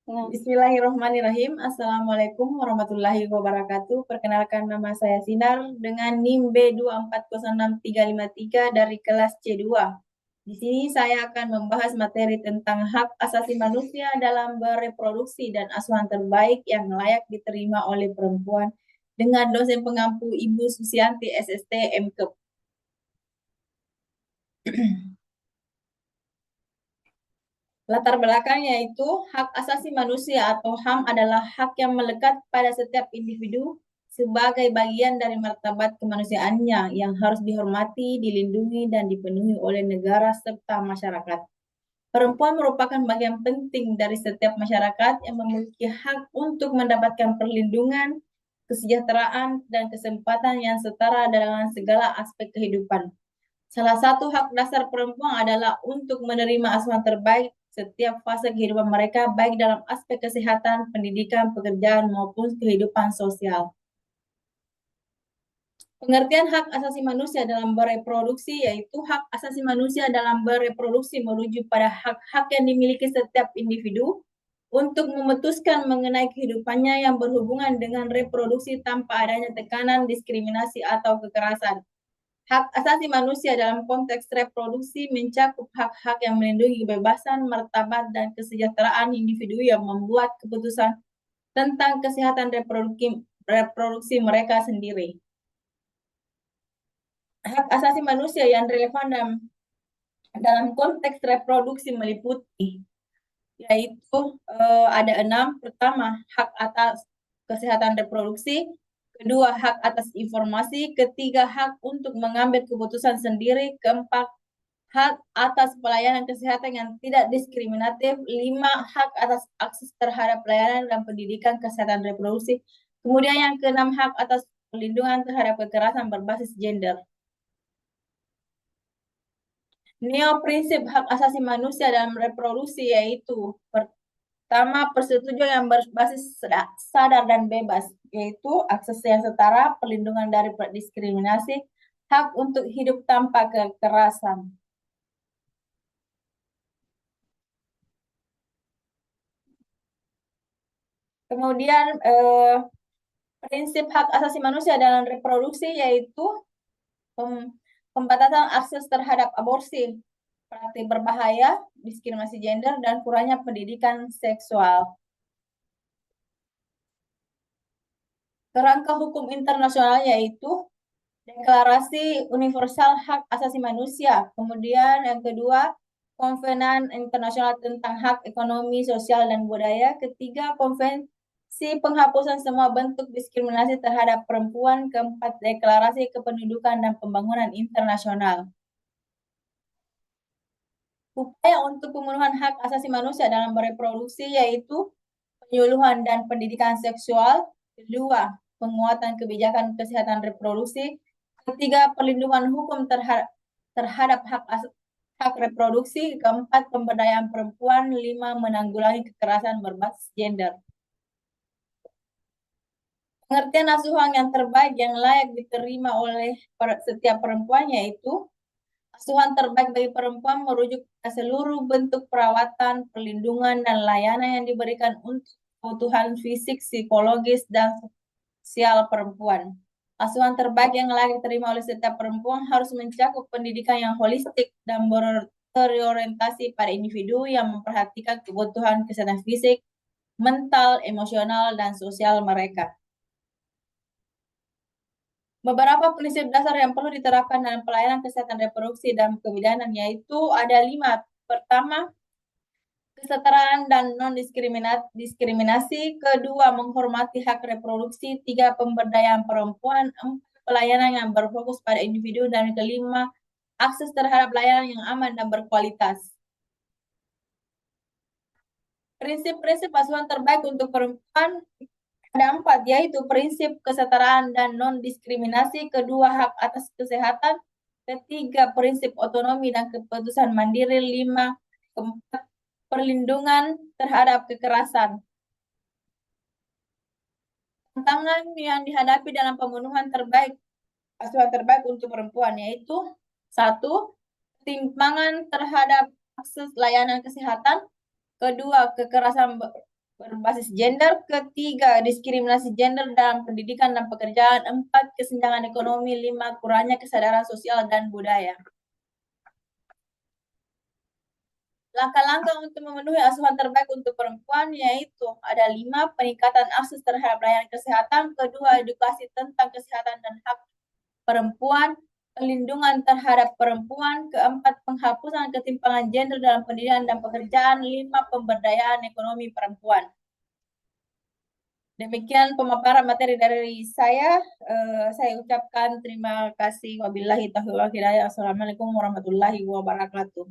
Bismillahirrahmanirrahim. Assalamualaikum warahmatullahi wabarakatuh. Perkenalkan, nama saya Sinar dengan NIM B2406353 dari kelas C2. Di sini saya akan membahas materi tentang hak asasi manusia dalam bereproduksi dan asuhan terbaik yang layak diterima oleh perempuan dengan dosen pengampu Ibu Susianti SST MKEP. Latar belakangnya itu hak asasi manusia atau HAM adalah hak yang melekat pada setiap individu sebagai bagian dari martabat kemanusiaannya yang harus dihormati, dilindungi, dan dipenuhi oleh negara serta masyarakat. Perempuan merupakan bagian penting dari setiap masyarakat yang memiliki hak untuk mendapatkan perlindungan, kesejahteraan, dan kesempatan yang setara dalam segala aspek kehidupan. Salah satu hak dasar perempuan adalah untuk menerima asuhan terbaik setiap fase kehidupan mereka, baik dalam aspek kesehatan, pendidikan, pekerjaan, maupun kehidupan sosial. Pengertian hak asasi manusia dalam bereproduksi yaitu hak asasi manusia dalam bereproduksi merujuk pada hak-hak yang dimiliki setiap individu untuk memutuskan mengenai kehidupannya yang berhubungan dengan reproduksi tanpa adanya tekanan, diskriminasi, atau kekerasan. Hak asasi manusia dalam konteks reproduksi mencakup hak-hak yang melindungi kebebasan, martabat, dan kesejahteraan individu yang membuat keputusan tentang kesehatan reproduksi mereka sendiri. Hak asasi manusia yang relevan dalam konteks reproduksi meliputi, yaitu ada 6. Pertama, hak atas kesehatan reproduksi. Kedua, hak atas informasi. Ketiga, hak untuk mengambil keputusan sendiri. Keempat, hak atas pelayanan kesehatan yang tidak diskriminatif. 5, hak atas akses terhadap pelayanan dan pendidikan kesehatan reproduksi. Kemudian yang keenam, hak atas perlindungan terhadap kekerasan berbasis gender. Prinsip hak asasi manusia dalam reproduksi yaitu pertama, persetujuan yang berbasis sadar dan bebas, yaitu akses yang setara, perlindungan dari diskriminasi, hak untuk hidup tanpa kekerasan. Kemudian prinsip hak asasi manusia dalam reproduksi yaitu pembatasan akses terhadap aborsi, praktik berbahaya, diskriminasi gender, dan kurangnya pendidikan seksual. Kerangka hukum internasional yaitu Deklarasi Universal Hak Asasi Manusia. Kemudian yang kedua, Konvenan Internasional tentang Hak Ekonomi, Sosial, dan Budaya. Ketiga, Konvensi Penghapusan Semua Bentuk Diskriminasi Terhadap Perempuan. Keempat, Deklarasi Kependudukan dan Pembangunan Internasional. Upaya untuk pemenuhan hak asasi manusia dalam bereproduksi yaitu penyuluhan dan pendidikan seksual. Kedua, penguatan kebijakan kesehatan reproduksi. Ketiga, perlindungan hukum terhadap hak reproduksi. Keempat, pemberdayaan perempuan. 5, menanggulangi kekerasan berbasis gender. Pengertian asuhan yang terbaik yang layak diterima oleh setiap perempuan yaitu asuhan terbaik bagi perempuan merujuk ke seluruh bentuk perawatan, perlindungan, dan layanan yang diberikan untuk kebutuhan fisik, psikologis, dan sosial perempuan. Asuhan terbaik yang layak diterima oleh setiap perempuan harus mencakup pendidikan yang holistik dan berorientasi pada individu yang memperhatikan kebutuhan kesehatan fisik, mental, emosional, dan sosial mereka. Beberapa prinsip dasar yang perlu diterapkan dalam pelayanan kesehatan reproduksi dan kebidanan yaitu ada 5. Pertama, kesetaraan dan non-diskriminasi. Kedua, menghormati hak reproduksi. 3, pemberdayaan perempuan. 4, pelayanan yang berfokus pada individu. Dan kelima, akses terhadap layanan yang aman dan berkualitas. Prinsip-prinsip asuhan terbaik untuk perempuan ada 4, yaitu prinsip kesetaraan dan non-diskriminasi. Kedua, hak atas kesehatan. Ketiga, prinsip otonomi dan keputusan mandiri. 5, keempat, perlindungan terhadap kekerasan. Tantangan yang dihadapi dalam pemenuhan asuhan terbaik untuk perempuan yaitu 1, ketimpangan terhadap akses layanan kesehatan. Kedua, kekerasan berbasis gender. Ketiga, diskriminasi gender dalam pendidikan dan pekerjaan. Empat, kesenjangan ekonomi. Lima, kurangnya kesadaran sosial dan budaya. Langkah-langkah untuk memenuhi asuhan terbaik untuk perempuan yaitu ada 5, peningkatan akses terhadap layanan kesehatan. Kedua, edukasi tentang kesehatan dan hak perempuan. Perlindungan terhadap perempuan. Keempat, penghapusan ketimpangan gender dalam pendidikan dan pekerjaan. 5, pemberdayaan ekonomi perempuan. Demikian pemaparan materi dari saya. Saya ucapkan terima kasih. Wabillahi taufiq wal hidayah. Assalamualaikum warahmatullahi wabarakatuh.